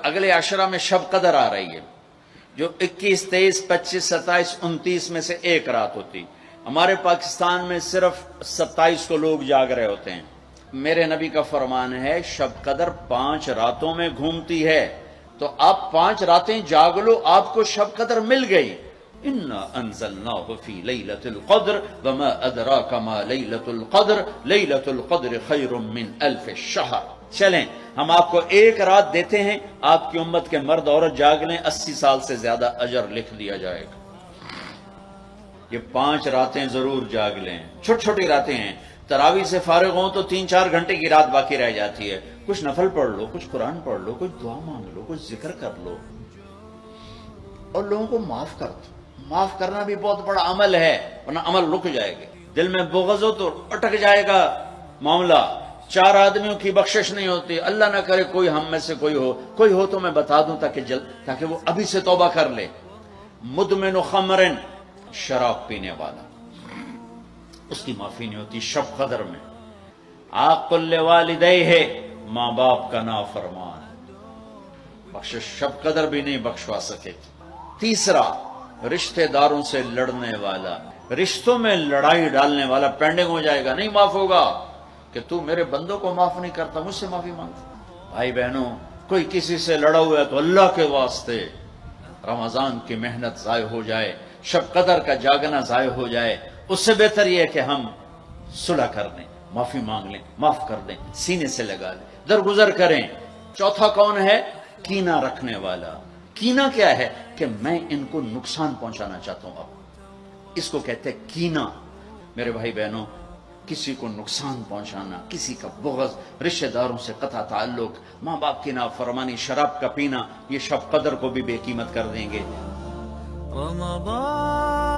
اگلے عشرہ میں شب قدر آ رہی ہے، جو 21، 23، 25، 27، 29 میں سے ایک رات ہوتی. ہمارے پاکستان میں صرف 27 کو لوگ جاگ رہے ہوتے ہیں. میرے نبی کا فرمان ہے شب قدر 5 راتوں میں گھومتی ہے، تو آپ 5 راتیں جاگ لو، آپ کو شب قدر مل گئی. انا انزلناہ فی لیلۃ القدر وما ادراک ما لیلۃ القدر لیلۃ القدر خیر من الف شہر. چلیں ہم آپ کو ایک رات دیتے ہیں، آپ کی امت کے مرد عورت جاگ لیں، 80 سال سے زیادہ اجر لکھ دیا جائے گا. یہ 5 راتیں ضرور جاگ لیں، چھوٹی چھوٹی راتیں ہیں. تراویح سے فارغ ہوں تو 3-4 گھنٹے کی رات باقی رہ جاتی ہے، کچھ نفل پڑھ لو، کچھ قرآن پڑھ لو، کچھ دعا مانگ لو، کچھ ذکر کر لو، اور لوگوں کو معاف کر دو. معاف کرنا بھی بہت بڑا عمل ہے، ورنہ عمل رک جائے گا. دل میں بغض ہو تو اٹک جائے گا معاملہ. 4 آدمیوں کی بخشش نہیں ہوتی. اللہ نہ کرے کوئی ہم میں سے کوئی ہو تو میں بتا دوں تاکہ وہ ابھی سے توبہ کر لے. مدمن خمرن، شراب پینے والا، اس کی معافی نہیں ہوتی شب قدر میں. عاق لوالدیہ، ماں باپ کا نافرمان، بخشش شب قدر بھی نہیں بخشوا سکے. تیسرا، رشتہ داروں سے لڑنے والا، رشتوں میں لڑائی ڈالنے والا پینڈنگ ہو جائے گا، نہیں معاف ہوگا کہ تو میرے بندوں کو معاف نہیں کرتا، مجھ سے معافی مانگتا. بھائی بہنوں، کوئی کسی سے لڑا ہوا ہے تو اللہ کے واسطے رمضان کی محنت ضائع ہو جائے، شب قدر کا جاگنا ضائع ہو جائے، اس سے بہتر یہ ہے کہ ہم صلح کر لیں، معافی مانگ لیں، معاف کر دیں، سینے سے لگا لیں، درگزر کریں. چوتھا کون ہے؟ کینہ رکھنے والا. کینہ کیا ہے؟ کہ میں ان کو نقصان پہنچانا چاہتا ہوں. اب اس کو کہتے ہیں کینہ. میرے بھائی بہنوں، کسی کو نقصان پہنچانا، کسی کا بغض، رشتہ داروں سے قطع تعلق، ماں باپ کی نافرمانی، شراب کا پینا، یہ شب قدر کو بھی بے قیمت کر دیں گے. رمضان